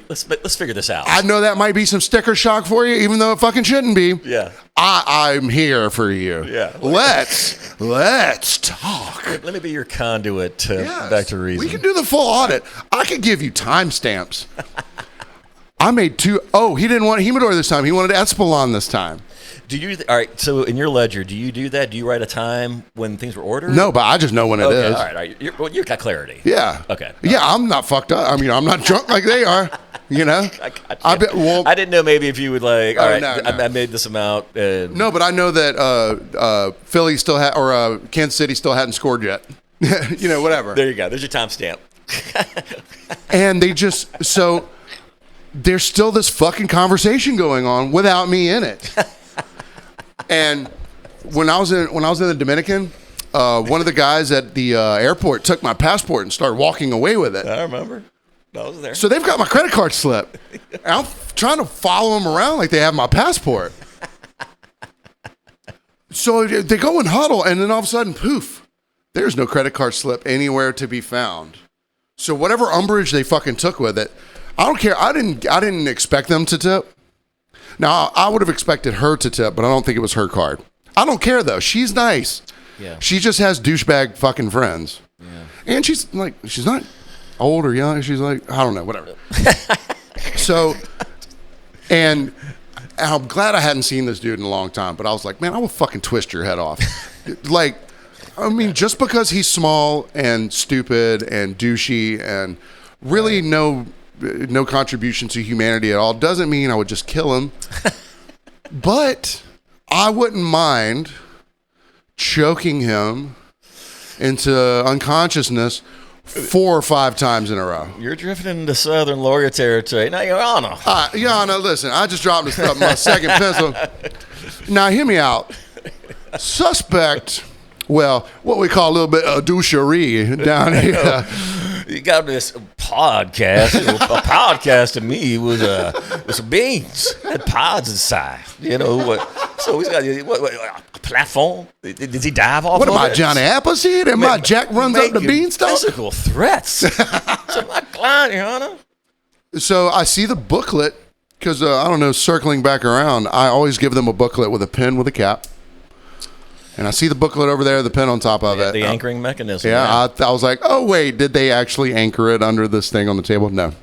this out. I know that might be some sticker shock for you, even though it fucking shouldn't be. Yeah. I'm here for you. Yeah. Let's talk. Let me be your conduit Yes. back to reason. We can do the full audit. I could give you timestamps. I made 2. Oh, he didn't want Humidor this time. He wanted Espelon this time. Do you? All right. So in your ledger, do you do that? Do you write a time when things were ordered? No, but I just know when it Okay. is. All right. You've got clarity. Yeah. Okay. Yeah, I'm not fucked up. I mean, I'm not drunk like they are. You know. I didn't know maybe if you would like. All right. no. I made this amount. And No, but I know that Philly still or Kansas City still hadn't scored yet. You know, whatever. There you go. There's your timestamp. And they just so there's still this fucking conversation going on without me in it. And when I was in the Dominican, one of the guys at the airport took my passport and started walking away with it. I remember. I was there. So they've got my credit card slip. And I'm trying to follow them around like they have my passport. So they go and huddle, and then all of a sudden, poof, there's no credit card slip anywhere to be found. So whatever umbrage they fucking took with it, I don't care. I didn't expect them to tip. Now, I would have expected her to tip, but I don't think it was her card. I don't care, though. She's nice. Yeah. She just has douchebag fucking friends. Yeah. And she's not old or young. She's like, I don't know, whatever. So, and I'm glad I hadn't seen this dude in a long time, but I was like, man, I will fucking twist your head off. Like, I mean, just because he's small and stupid and douchey and really no contribution to humanity at all doesn't mean I would just kill him. But I wouldn't mind choking him into unconsciousness 4 or 5 times in a row. You're drifting into Southern lawyer territory. Now, Your Honor. Your Honor, listen, I just dropped my second pencil. Now, hear me out. Suspect, well, what we call a little bit of douchery down here. You got this podcast. A podcast to me was some beans. Had pods inside. You know what? So he's got what a platform. Did he dive off? What am I, it? Johnny Appleseed? And my Jack runs up the beanstalk? Physical threats to my client, Your Honor. So I see the booklet because I don't know. Circling back around, I always give them a booklet with a pen with a cap. And I see the booklet over there, the pen on top of it. The anchoring mechanism. Yeah, I was like, oh, wait, did they actually anchor it under this thing on the table? No.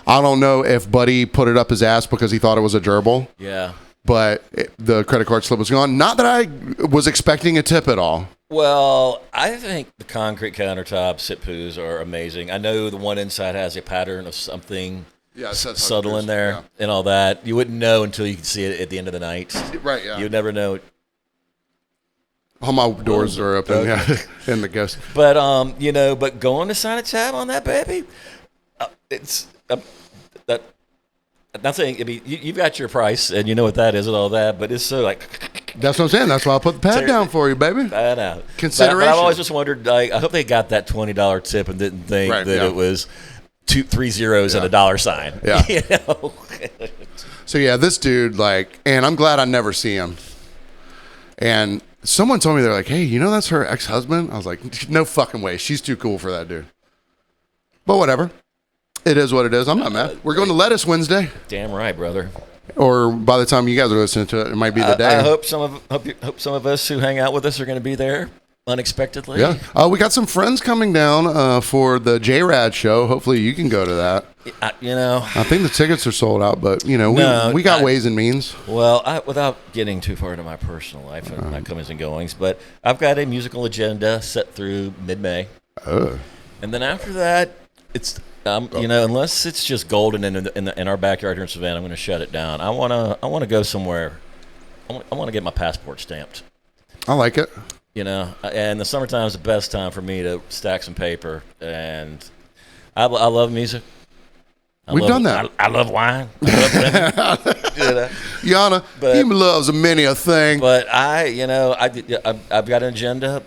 I don't know if Buddy put it up his ass because he thought it was a gerbil. Yeah. But the credit card slip was gone. Not that I was expecting a tip at all. Well, I think the concrete countertop sit poos are amazing. I know the one inside has a pattern of something subtle in there and all that. You wouldn't know until you could see it at the end of the night. Right, yeah. You'd never know. All my doors are open, in the ghost. But but going to sign a tab on that baby, it's that. Nothing. I mean, you've got your price, and you know what that is and all that. But it's so like. That's what I'm saying. That's why I put the pad down for you, baby. I know. Consideration. But I've always just wondered. Like, I hope they got that $20 tip and didn't think that it was 3 zeros and a dollar sign. Yeah. You know? So yeah, this dude and I'm glad I never see him. And someone told me, they're like, hey, you know that's her ex-husband? I was like, no fucking way. She's too cool for that dude. But whatever. It is what it is. I'm not mad. We're going to Lettuce Wednesday. Damn right, brother. Or by the time you guys are listening to it, it might be the day. I hope some of us who hang out with us are going to be there unexpectedly. Yeah. We got some friends coming down for the J-Rad show. Hopefully you can go to that. I think the tickets are sold out, but we got ways and means. Well, without getting too far into my personal life and my comings and goings, but I've got a musical agenda set through mid-May. Oh. And then after that, it's unless it's just golden in our backyard here in Savannah, I'm going to shut it down. I want to go somewhere. I want to get my passport stamped. I like it. And the summertime is the best time for me to stack some paper. And I love music. We've done that. I love wine. I love women. You know? Yana, But- he loves many a thing. But I've got an agenda.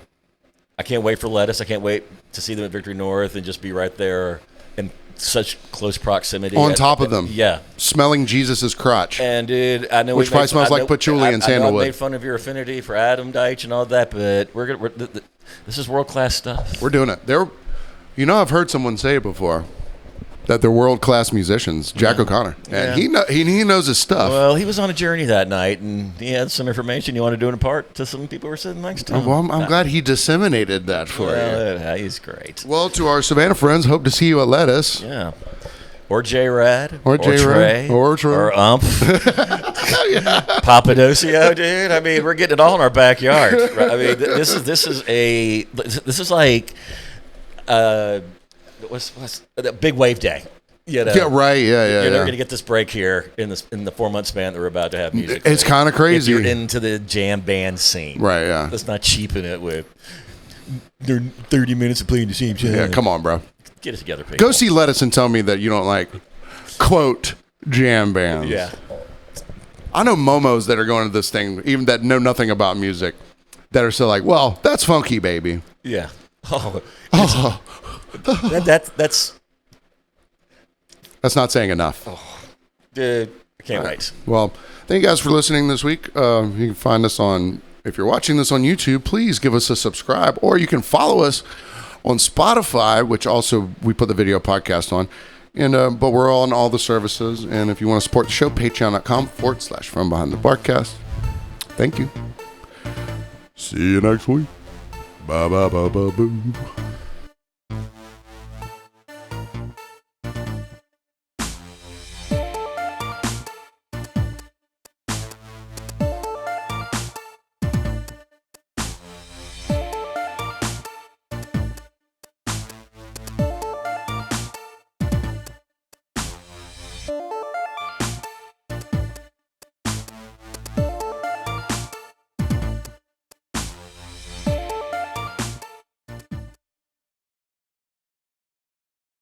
I can't wait for lettuce. I can't wait to see them at Victory North and just be right there in such close proximity. On top of them. Yeah. Smelling Jesus' crotch. And dude, I know Which probably smells like patchouli and I know sandalwood. I made fun of your affinity for Adam Deitch and all that, but this is world class stuff. We're doing it. I've heard someone say it before that they're world class musicians. Jack O'Connor, and he knows his stuff. Well, he was on a journey that night, and he had some information you want to impart to some people who were sitting next to him. Well, I'm glad he disseminated that for you. Yeah, he's great. Well, to our Savannah friends, hope to see you at Lettuce. Yeah. Or J-Rad. Or J-Rad. Trey. Or Trey. Or Ump. Papadosio, dude. I mean, we're getting it all in our backyard. Right? I mean, this is like what's a big wave day. You know? Yeah, right. Yeah. You're never going to get this break here in the 4-month span that we're about to have music. It's kind of crazy. If you're into the jam band scene. Right, yeah. Let's not cheapen it with 30 minutes of playing the same jam. Yeah, come on, bro. Get it together, people. Go see Lettuce and tell me that you don't like, quote, jam bands. Yeah. I know momos that are going to this thing, even that know nothing about music, that are still like, well, that's funky, baby. Yeah. Oh. Oh, That's not saying enough. dude, I can't wait. Well, thank you guys for listening this week. You can find us if you're watching this on YouTube, please give us a subscribe, or you can follow us on Spotify, which also we put the video podcast on. And but we're on all the services. And if you want to support the show, patreon.com/From Behind the Barcast. Thank you. See you next week. Bye bye bye bye boo.